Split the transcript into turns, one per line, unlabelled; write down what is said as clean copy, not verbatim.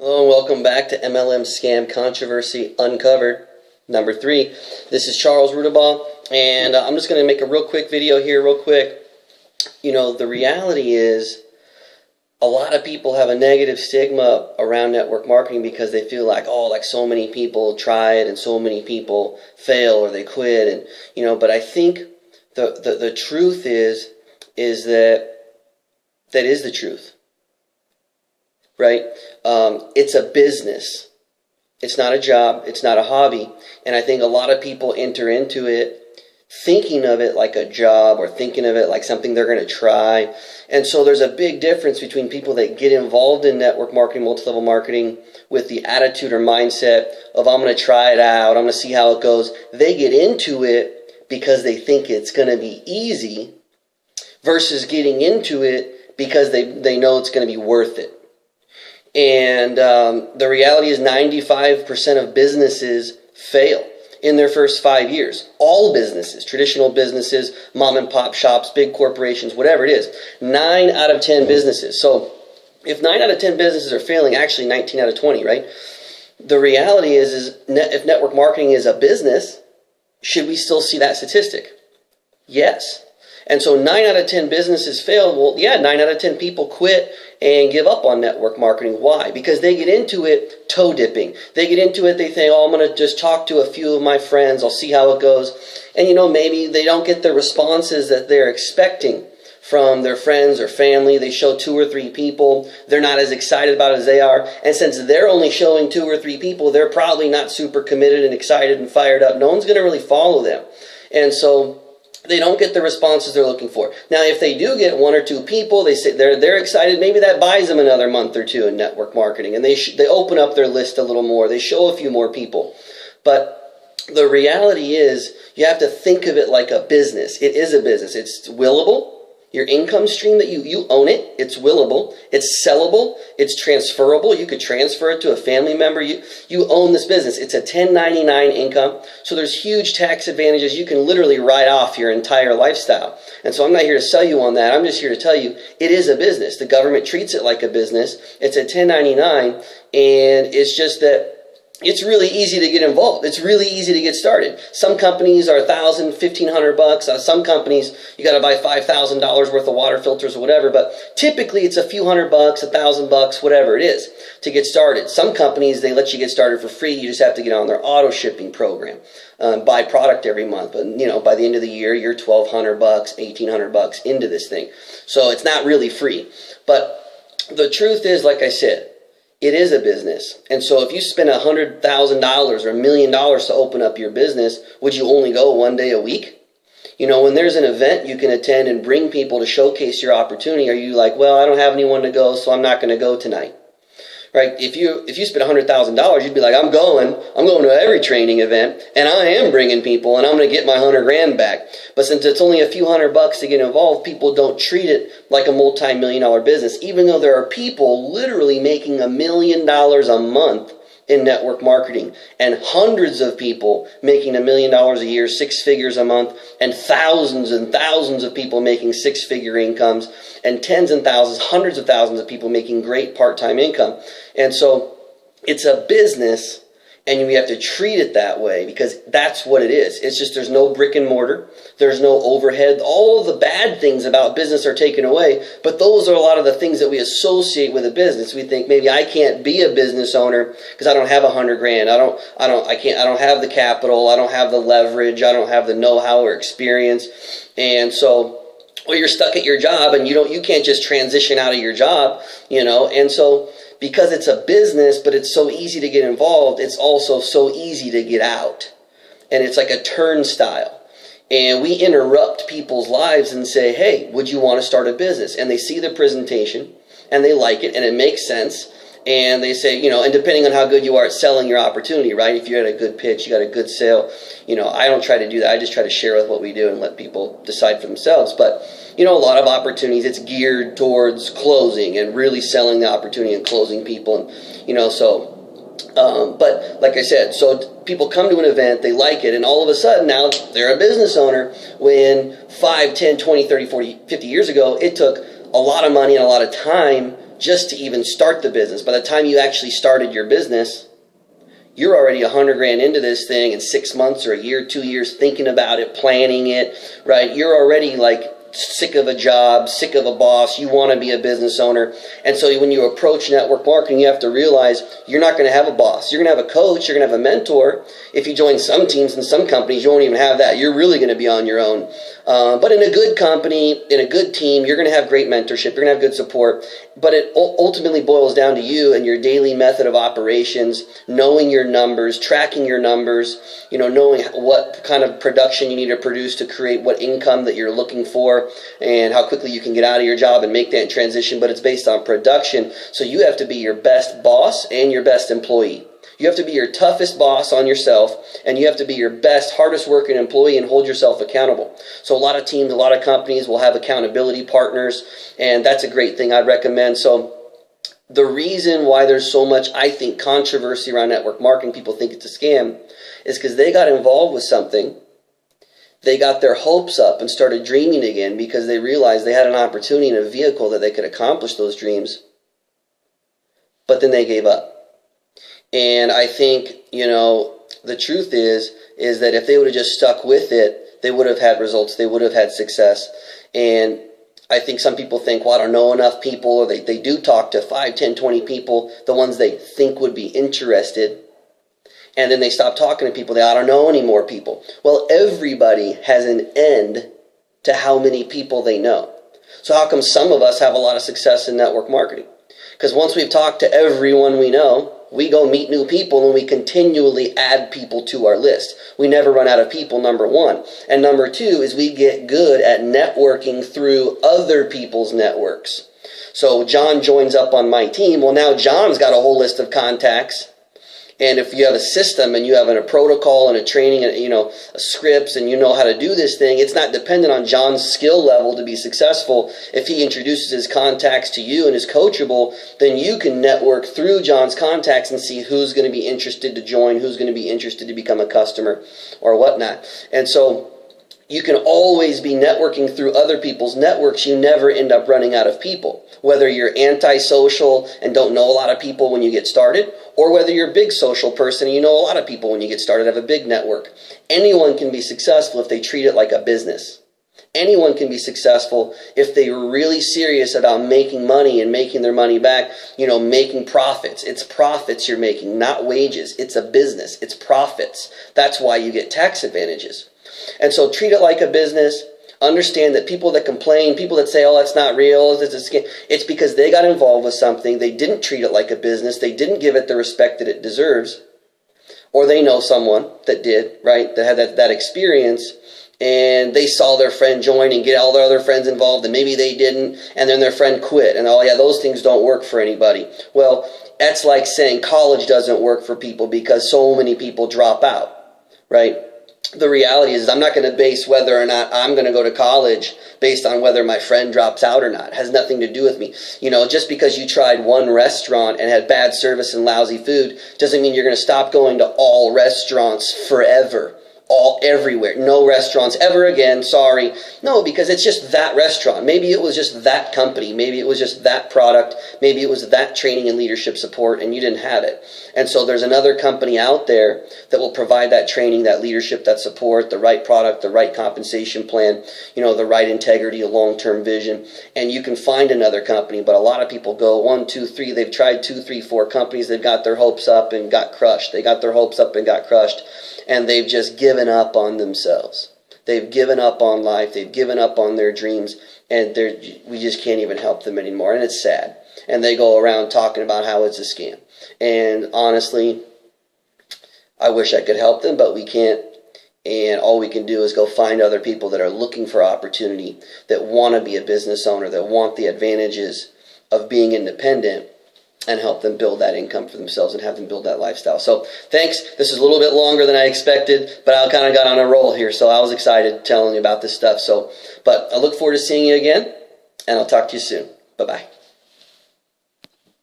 Hello and welcome back to MLM Scam Controversy Uncovered, number 3. This is Charles Rudibaugh, and I'm just going to make a real quick video here, real quick. You know, the reality is a lot of people have a negative stigma around network marketing because they feel like, oh, like so many people try it and so many people fail or they quit. And, you know, but I think the truth is that is the truth. Right? It's a business. It's not a job. It's not a hobby. And I think a lot of people enter into it thinking of it like a job or thinking of it like something they're going to try. And so there's a big difference between people that get involved in network marketing, multi-level marketing with the attitude or mindset of I'm going to try it out, I'm going to see how it goes. They get into it because they think it's going to be easy versus getting into it because they know it's going to be worth it. And the reality is 95% of businesses fail in their first 5 years. All businesses, traditional businesses, mom and pop shops, big corporations, whatever it is. 9 out of 10 businesses. So if 9 out of 10 businesses are failing, actually 19 out of 20, right? The reality is if network marketing is a business, should we still see that statistic? Yes. And so 9 out of 10 businesses fail. Well, yeah, 9 out of 10 people quit and give up on network marketing. Why? Because they get into it toe dipping. They get into it, they think, oh, I'm going to just talk to a few of my friends. I'll see how it goes. And, you know, maybe they don't get the responses that they're expecting from their friends or family. They show 2 or 3 people. They're not as excited about it as they are. And since they're only showing 2 or 3 people, they're probably not super committed and excited and fired up. No one's going to really follow them. And so they don't get the responses they're looking for. Now, if they do get 1 or 2 people, they say they're excited. Maybe that buys them another month or 2 in network marketing, and they open up their list a little more. They show a few more people. But the reality is, you have to think of it like a business. It is a business. It's willable. Your income stream that you own it. It's willable. It's sellable. It's transferable. You could transfer it to a family member. You own this business. It's a 1099 income. So there's huge tax advantages. You can literally write off your entire lifestyle. And so I'm not here to sell you on that. I'm just here to tell you it is a business. The government treats it like a business. It's a 1099, and it's just that it's really easy to get involved. It's really easy to get started. Some companies are $1,000, $1,500. Some companies, you got to buy $5,000 worth of water filters or whatever. But typically, it's a few $100, $1,000, whatever it is, to get started. Some companies, they let you get started for free. You just have to get on their auto shipping program, buy product every month. But you know, by the end of the year, you're $1,200, $1,800 into this thing. So it's not really free. But the truth is, like I said, it is a business. And so if you spend $100,000 or $1 million to open up your business, would you only go 1 day a week? You know, when there's an event you can attend and bring people to showcase your opportunity, are you like, well, I don't have anyone to go, so I'm not going to go tonight? Right? If you spend $100,000, you'd be like, I'm going to every training event, and I am bringing people, and I'm going to get my $100,000 back. But since it's only a few $100 to get involved, people don't treat it like a multi-million-dollar business, even though there are people literally making $1 million a month in network marketing, and hundreds of people making $1 million a year, 6 figures a month, and thousands of people making 6-figure incomes, and tens and thousands, hundreds of thousands of people making great part-time income. And so it's a business, and we have to treat it that way because that's what it is. It's just there's no brick and mortar. There's no overhead. All the bad ththings about business are taken away, but those are a lot of the things that we associate with a business. We think maybe I can't be a business owner because I don't have $100,000. I don't have the capital. I don't have the leverage. I don't have the know-how or experience. And so, or you're stuck at your job and you can't just transition out of your job, you know. And so because it's a business, but it's so easy to get involved, it's also so easy to get out. And it's like a turnstile. And we interrupt people's lives and say, hey, would you want to start a business? And they see the presentation, and they like it, and it makes sense. And they say, you know, and depending on how good you are at selling your opportunity, right? If you had a good pitch, you got a good sale, you know, I don't try to do that. I just try to share with what we do and let people decide for themselves. But, you know, a lot of opportunities, it's geared towards closing and really selling the opportunity and closing people. And, you know, so, but like I said, so people come to an event, they like it, and all of a sudden now they're a business owner when 5, 10, 20, 30, 40, 50 years ago, it took a lot of money and a lot of time just to even start the business. By the time you actually started your business, you're already 100 grand into this thing in 6 months or a year, 2 years, thinking about it, planning it, right? You're already like sick of a job, sick of a boss. You want to be a business owner. And so when you approach network marketing, you have to realize you're not going to have a boss. You're going to have a coach. You're going to have a mentor. If you join some teams and some companies, you won't even have that. You're really going to be on your own. But in a good company, in a good team, you're going to have great mentorship. You're going to have good support. But it ultimately boils down to you and your daily method of operations, knowing your numbers, tracking your numbers, knowing what kind of production you need to produce to create what income that you're looking for, and how quickly you can get out of your job and make that transition. But it's based on production. So you have to be your best boss and your best employee. You have to be your toughest boss on yourself, and you have to be your best, hardest working employee and hold yourself accountable. So a lot of teams, a lot of companies will have accountability partners, and that's a great thing I'd recommend. So the reason why there's so much, I think, controversy around network marketing, people think it's a scam, is because they got involved with something. They got their hopes up and started dreaming again because they realized they had an opportunity in a vehicle that they could accomplish those dreams, but then they gave up. And I think, the truth is that if they would have just stuck with it, they would have had results. They would have had success. And I think some people think, well, I don't know enough people, or they do talk to 5, 10, 20 people, the ones they think would be interested. And then they stop talking to people. I don't know any more people. Well, everybody has an end to how many people they know. So how come some of us have a lot of success in network marketing? Because once we've talked to everyone we know, we go meet new people and we continually add people to our list. We never run out of people, number one. And number two is we get good at networking through other people's networks. So John joins up on my team. Well, now John's got a whole list of contacts. And if you have a system and you have a protocol and a training and, a scripts and you know how to do this thing, it's not dependent on John's skill level to be successful. If he introduces his contacts to you and is coachable, then you can network through John's contacts and see who's going to be interested to join, who's going to be interested to become a customer or whatnot. And so you can always be networking through other people's networks. You never end up running out of people. Whether you're antisocial and don't know a lot of people when you get started, or whether you're a big social person and you know a lot of people when you get started, have a big network. Anyone can be successful if they treat it like a business. Anyone can be successful if they're really serious about making money and making their money back, making profits. It's profits you're making, not wages. It's a business. It's profits. That's why you get tax advantages. And so treat it like a business. Understand that people that complain, people that say, oh, that's not real, it's because they got involved with something. They didn't treat it like a business. They didn't give it the respect that it deserves. Or they know someone that did, right, that had that experience, and they saw their friend join and get all their other friends involved, and maybe they didn't, and then their friend quit. And, oh, yeah, those things don't work for anybody. Well, that's like saying college doesn't work for people because so many people drop out, right? The reality is I'm not going to base whether or not I'm going to go to college based on whether my friend drops out or not. It has nothing to do with me. Just because you tried one restaurant and had bad service and lousy food doesn't mean you're going to stop going to all restaurants forever. Everywhere. No restaurants ever again. Sorry. No, because it's just that restaurant. Maybe it was just that company. Maybe it was just that product. Maybe it was that training and leadership support and you didn't have it. And so there's another company out there that will provide that training, that leadership, that support, the right product, the right compensation plan, the right integrity, a long-term vision. And you can find another company, but a lot of people go 1, 2, 3. They've tried 2, 3, 4 companies. They've got their hopes up and got crushed. They got their hopes up and got crushed. And they've just given up on themselves. They've given up on life. They've given up on their dreams. And we just can't even help them anymore. And it's sad. And they go around talking about how it's a scam. And honestly, I wish I could help them, but we can't. And all we can do is go find other people that are looking for opportunity, that want to be a business owner, that want the advantages of being independent, and help them build that income for themselves and have them build that lifestyle. So thanks. This is a little bit longer than I expected, but I kind of got on a roll here, so I was excited telling you about this stuff. But I look forward to seeing you again, and I'll talk to you soon. Bye-bye.